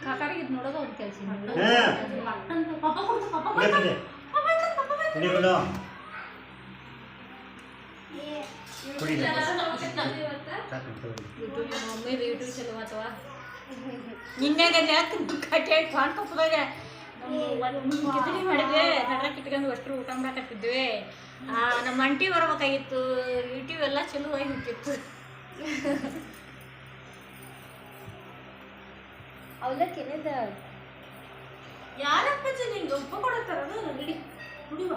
ಕಾಕಾರಿಗೆ ಇದು ನೋಡೋದು ಒಂದು ಕೆಲಸ ಮಮ್ಮಿ ಯೂಟ್ಯೂಬ್ ಚಲೋ ಅಥವಾ ನಿನ್ನೆಗೆ ಕಟ್ಟಿ ಕಾಣ್ ತಪ್ಪದಾಗ ಕಿಚಡಿ ಮಾಡಿದ್ವಿ ನಡ್ರ ಕಿಟ್ಕೊಂಡು ಅಷ್ಟರು ಊಟ ಮಾಡಕತ್ತಿದ್ವಿ ನಮ್ಮ ಅಂಟಿ ಬರ್ಬೇಕಾಗಿತ್ತು ಯೂಟ್ಯೂಬ್ ಎಲ್ಲ ಚಲೋ ಆಗಿ ಹುಟ್ಟಿತ್ತು ಅವಲಕ್ಕಿ ಏನಿದೆ ಯಾರಪ್ಪ ನಿಂಗೆ ಉಪ್ಪ ಕೊಡತ್ತಾರ ನಡಿ ಕುಡಿವ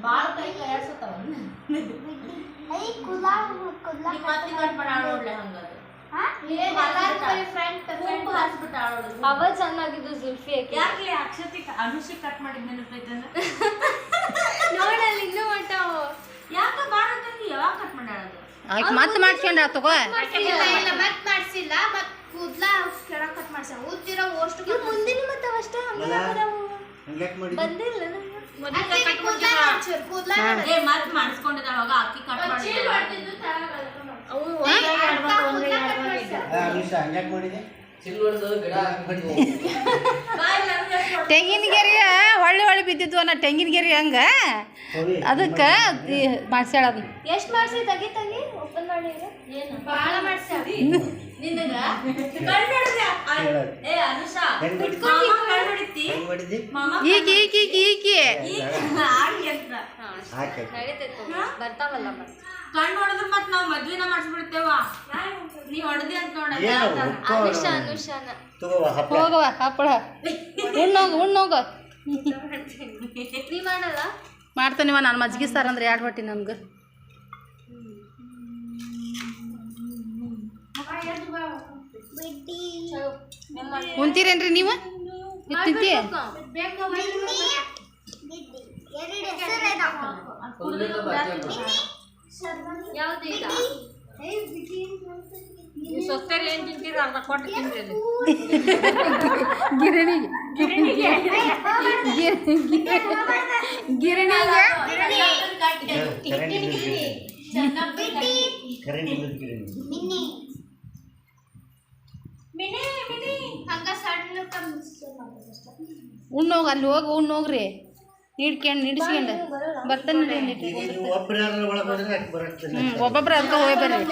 ಭಾಳ ಕೈ ಕಯಾಡ್ಸತ್ತಾವ ಅವ ಚೆನ್ನಾಗಿದ್ದು ಜುಲ್ಫಿ ಯಾಕೆ ಅಕ್ಷತಿ ಅನುಷಿ ಕಟ್ ಮಾಡಿದ್ ನೆನಪೈತಂದ್ರ ನೋಡಲ್ಲಿ ಇನ್ನೂ ಮಟ್ಟ ಯಾಕೆ ಭಾಳ ತಂದಿ ಯಾವಾಗ ಕಟ್ ಮಾಡ್ಯಾಳದು ಆಯ್ತು ಮತ್ತೆ ಮಾಡ್ಸ್ಕೊಂಡ ತಗೋ ಮತ್ ಮಾಡ್ಸಿಲ್ಲ ಮತ್ ಕೂದ್ಲ ಕೆಳಗ್ ಕಟ್ ಮಾಡ್ಸ ಉದ್ದಿರೋ ಓಷ್ಟು ಮುಂದಿನ ಮತ್ತ ಅಷ್ಟ ಬಂದಿಲ್ಲ ಕೂದ್ಲ ಮತ್ ಮಾಡಿಸ್ಕೊಂಡಿದ್ದಾವಾಗ ಅಕ್ಕಿ ಕಟ್ ಮಾಡಿ ತೆಂಗಿನ ಗೆರೆಯ ಹೊಳ್ಳಿ ಬಿದ್ದಿದ್ವು ನಾ ತೆಂಗಿನ ಗೆರೆ ಹಂಗ ಅದಕ್ಕೆ ಮಾಡ್ಸ್ಯಾಳ ಅದು ಎಷ್ಟು ಮಾಡ್ಸಿ ತಗಿ ಓಪನ್ ಮಾಡಿ ಭಾಳ ಮಾಡ್ಸ್ಯಾಳ ಬರ್ತಾವಲ್ಲ ಕಣ್ಣು ಹೊಡೆದ್ರೆ ಮತ್ ನಾವ್ ಮದ್ವಿನ ಮಾಡಿಸ್ಬಿಡ್ತೇವ ನೀ ಹೊಡೆದಿ ಅಂತ ಅನುಷಾನ ಹೋಗವ ಹಪ್ಪಳ ಉಣ್ಣೋಗ ನೀ ಮಾಡಲ್ಲ ಮಾಡ್ತಾನಿವ ನಾನು ಮಜ್ಜಿಗೆ ಸಾರು ಅಂದ್ರೆ ಎರಡು ಹೊಟ್ಟಿ ನಮ್ಗೆ ಉಂತೀರೇನ್ರಿ ನೀವು ತಿಂತಿ ಯಾವ್ದು ಇಲ್ಲ ಸೊತ್ತಲ್ಲಿ ಏನ್ ತಿಂತೀರ ಅರ್ಧ ಕೊಟ್ಟು ತಿಂದ್ರಿ ಗಿರಣಿಗೆ ಉಣ್ಣೋಗ ಅಲ್ಲಿ ಹೋಗಿ ಉಣ್ಣೋಗ್ರಿ ನಿಡ್ಸ್ಕೊಂಡು ಬರ್ತಾನೆ ಒಬ್ಬೊಬ್ರು ಅದಕ್ಕೆ ಹೋಗಿ ಬರ್ರಿ